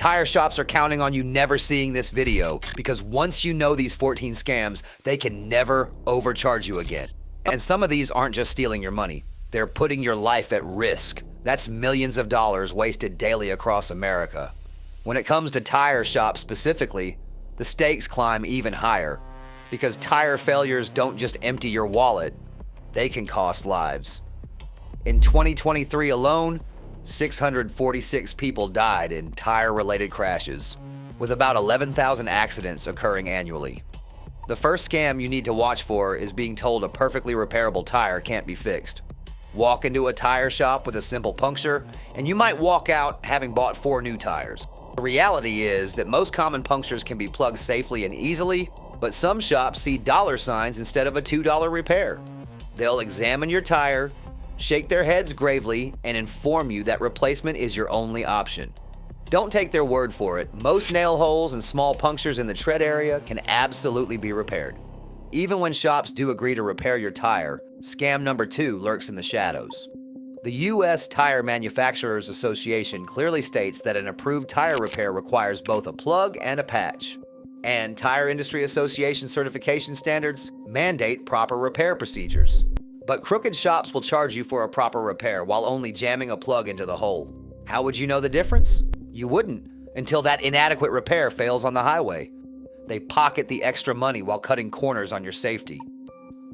Tire shops are counting on you never seeing this video because once you know these 14 scams, they can never overcharge you again. And some of these aren't just stealing your money. They're putting your life at risk. That's millions of dollars wasted daily across America. When it comes to tire shops specifically, the stakes climb even higher because tire failures don't just empty your wallet, they can cost lives. In 2023 alone, 646 people died in tire-related crashes, with about 11,000 accidents occurring annually. The first scam you need to watch for is being told a perfectly repairable tire can't be fixed. Walk into a tire shop with a simple puncture, and you might walk out having bought 4 new tires. The reality is that most common punctures can be plugged safely and easily, but some shops see dollar signs instead of a $2 repair. They'll examine your tire, shake their heads gravely, and inform you that replacement is your only option. Don't take their word for it. Most nail holes and small punctures in the tread area can absolutely be repaired. Even when shops do agree to repair your tire, scam number 2 lurks in the shadows. The U.S. Tire Manufacturers Association clearly states that an approved tire repair requires both a plug and a patch. And Tire Industry Association certification standards mandate proper repair procedures. But crooked shops will charge you for a proper repair while only jamming a plug into the hole. How would you know the difference? You wouldn't until that inadequate repair fails on the highway. They pocket the extra money while cutting corners on your safety.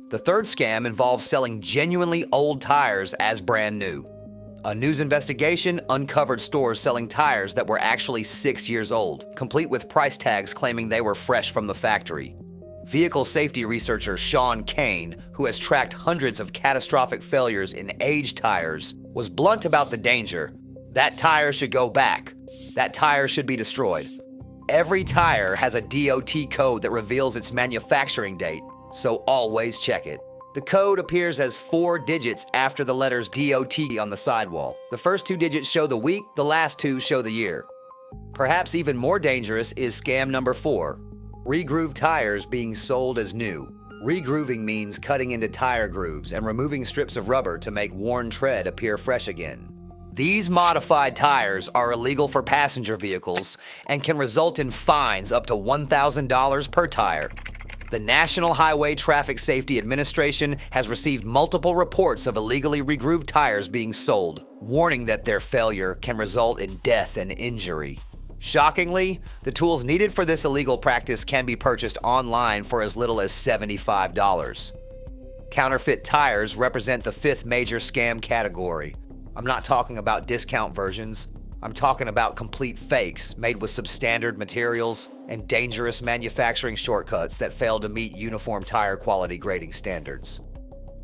The third scam involves selling genuinely old tires as brand new. A news investigation uncovered stores selling tires that were actually 6 years old, complete with price tags claiming they were fresh from the factory. Vehicle safety researcher Sean Kane, who has tracked hundreds of catastrophic failures in aged tires, was blunt about the danger. That tire should go back. That tire should be destroyed. Every tire has a DOT code that reveals its manufacturing date, so always check it. The code appears as 4 digits after the letters DOT on the sidewall. The first 2 digits show the week, the last 2 show the year. Perhaps even more dangerous is scam number 4. Regrooved tires being sold as new. Regrooving means cutting into tire grooves and removing strips of rubber to make worn tread appear fresh again. These modified tires are illegal for passenger vehicles and can result in fines up to $1,000 per tire. The National Highway Traffic Safety Administration has received multiple reports of illegally regrooved tires being sold, warning that their failure can result in death and injury. Shockingly, the tools needed for this illegal practice can be purchased online for as little as $75. Counterfeit tires represent the 5th major scam category. I'm not talking about discount versions. I'm talking about complete fakes made with substandard materials and dangerous manufacturing shortcuts that fail to meet uniform tire quality grading standards.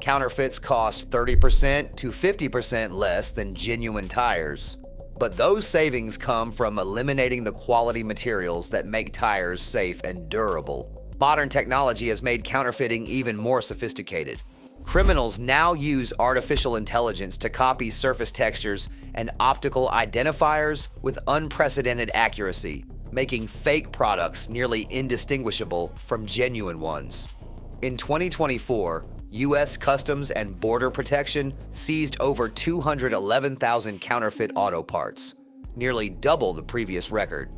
Counterfeits cost 30% to 50% less than genuine tires, but those savings come from eliminating the quality materials that make tires safe and durable. Modern technology has made counterfeiting even more sophisticated. Criminals now use artificial intelligence to copy surface textures and optical identifiers with unprecedented accuracy, making fake products nearly indistinguishable from genuine ones. In 2024, U.S. Customs and Border Protection seized over 211,000 counterfeit auto parts, nearly double the previous record.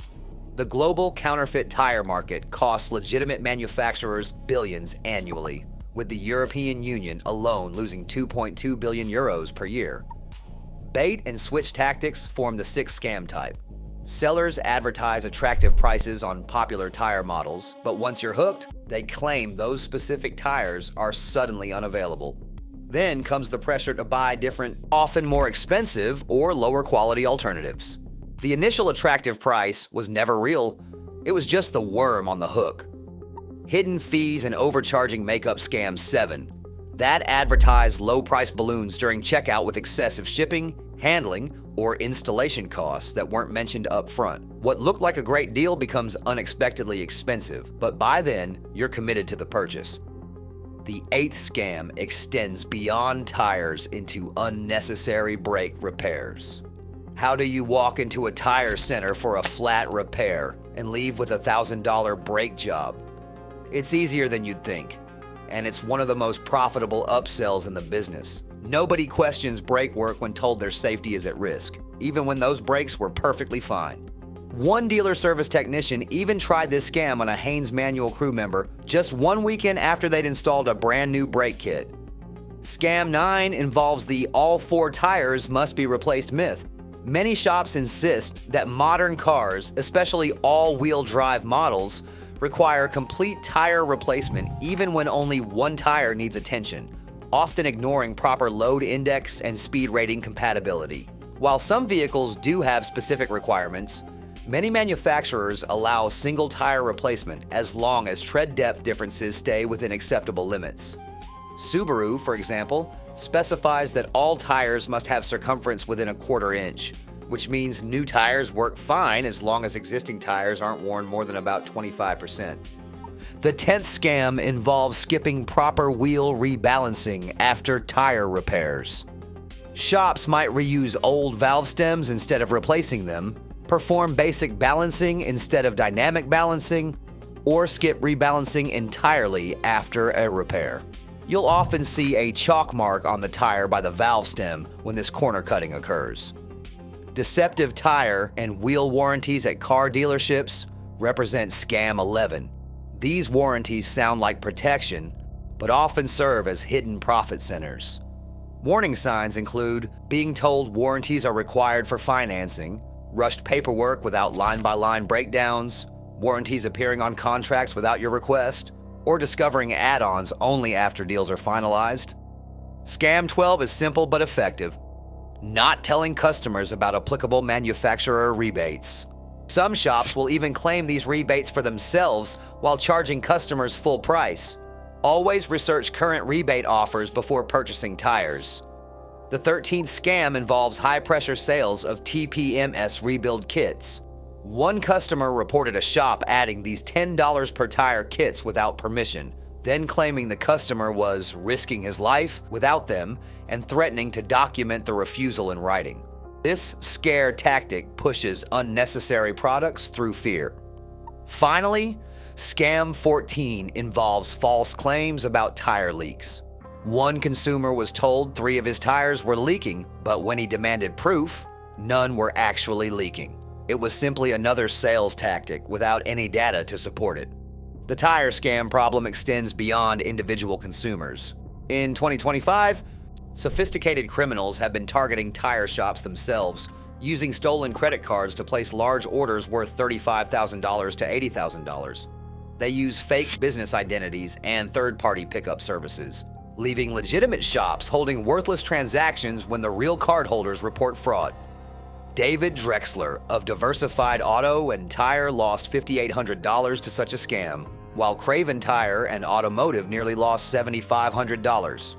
The global counterfeit tire market costs legitimate manufacturers billions annually, with the European Union alone losing 2.2 billion euros per year. Bait and switch tactics form the 6th scam type. Sellers advertise attractive prices on popular tire models, but once you're hooked, they claim those specific tires are suddenly unavailable. Then comes the pressure to buy different, often more expensive or lower quality alternatives. The initial attractive price was never real. It was just the worm on the hook. Hidden fees and overcharging make up scam 7. That advertised low-price balloons during checkout with excessive shipping, handling, or installation costs that weren't mentioned up front. What looked like a great deal becomes unexpectedly expensive, but by then, you're committed to the purchase. The 8th scam extends beyond tires into unnecessary brake repairs. How do you walk into a tire center for a flat repair and leave with a $1,000 brake job? It's easier than you'd think, and it's one of the most profitable upsells in the business. Nobody questions brake work when told their safety is at risk, even when those brakes were perfectly fine. One dealer service technician even tried this scam on a Haynes manual crew member just 1 weekend after they'd installed a brand new brake kit. Scam 9 involves the all 4 tires must be replaced myth. Many shops insist that modern cars, especially all-wheel drive models, require complete tire replacement even when only one tire needs attention, often ignoring proper load index and speed rating compatibility. While some vehicles do have specific requirements, many manufacturers allow single tire replacement as long as tread depth differences stay within acceptable limits. Subaru, for example, specifies that all tires must have circumference within a 1/4 inch, which means new tires work fine as long as existing tires aren't worn more than about 25%. The 10th scam involves skipping proper wheel rebalancing after tire repairs. Shops might reuse old valve stems instead of replacing them, perform basic balancing instead of dynamic balancing, or skip rebalancing entirely after a repair. You'll often see a chalk mark on the tire by the valve stem when this corner cutting occurs. Deceptive tire and wheel warranties at car dealerships represent Scam 11. These warranties sound like protection, but often serve as hidden profit centers. Warning signs include being told warranties are required for financing, rushed paperwork without line-by-line breakdowns, warranties appearing on contracts without your request, or discovering add-ons only after deals are finalized. Scam 12 is simple but effective. Not telling customers about applicable manufacturer rebates. Some shops will even claim these rebates for themselves while charging customers full price. Always research current rebate offers before purchasing tires. The 13th scam involves high-pressure sales of TPMS rebuild kits. One customer reported a shop adding these $10 per tire kits without permission, then claiming the customer was risking his life without them and threatening to document the refusal in writing. This scare tactic pushes unnecessary products through fear. Finally, Scam 14 involves false claims about tire leaks. One consumer was told 3 of his tires were leaking, but when he demanded proof, none were actually leaking. It was simply another sales tactic without any data to support it. The tire scam problem extends beyond individual consumers. In 2025, sophisticated criminals have been targeting tire shops themselves, using stolen credit cards to place large orders worth $35,000 to $80,000. They use fake business identities and third-party pickup services, leaving legitimate shops holding worthless transactions when the real cardholders report fraud. David Drexler of Diversified Auto and Tire lost $5,800 to such a scam, while Craven Tire and Automotive nearly lost $7,500.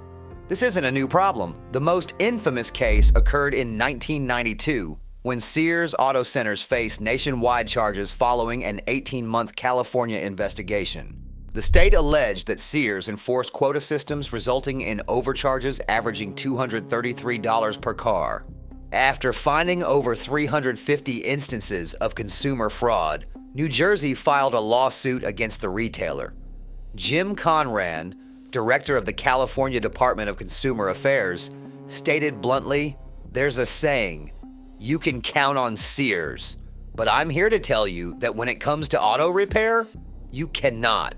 This isn't a new problem. The most infamous case occurred in 1992 when Sears Auto Centers faced nationwide charges following an 18-month California investigation. The state alleged that Sears enforced quota systems resulting in overcharges averaging $233 per car. After finding over 350 instances of consumer fraud, New Jersey filed a lawsuit against the retailer. Jim Conran, director of the California Department of Consumer Affairs, stated bluntly, "There's a saying, you can count on Sears, but I'm here to tell you that when it comes to auto repair, you cannot."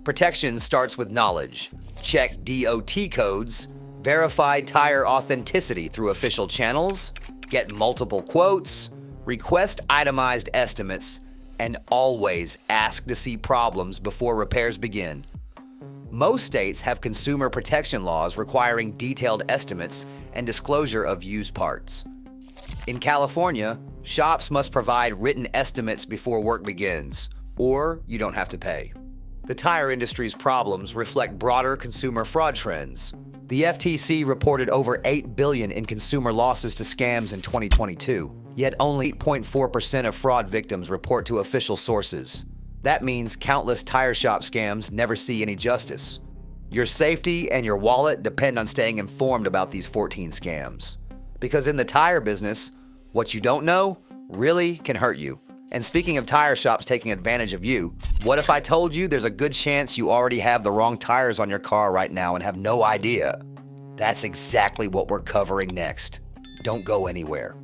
Protection starts with knowledge. Check DOT codes, verify tire authenticity through official channels, get multiple quotes, request itemized estimates, and always ask to see problems before repairs begin. Most states have consumer protection laws requiring detailed estimates and disclosure of used parts. In California, shops must provide written estimates before work begins, or you don't have to pay. The tire industry's problems reflect broader consumer fraud trends. The FTC reported over $8 billion in consumer losses to scams in 2022, yet only 8.4% of fraud victims report to official sources. That means countless tire shop scams never see any justice. Your safety and your wallet depend on staying informed about these 14 scams. Because in the tire business, what you don't know really can hurt you. And speaking of tire shops taking advantage of you, what if I told you there's a good chance you already have the wrong tires on your car right now and have no idea? That's exactly what we're covering next. Don't go anywhere.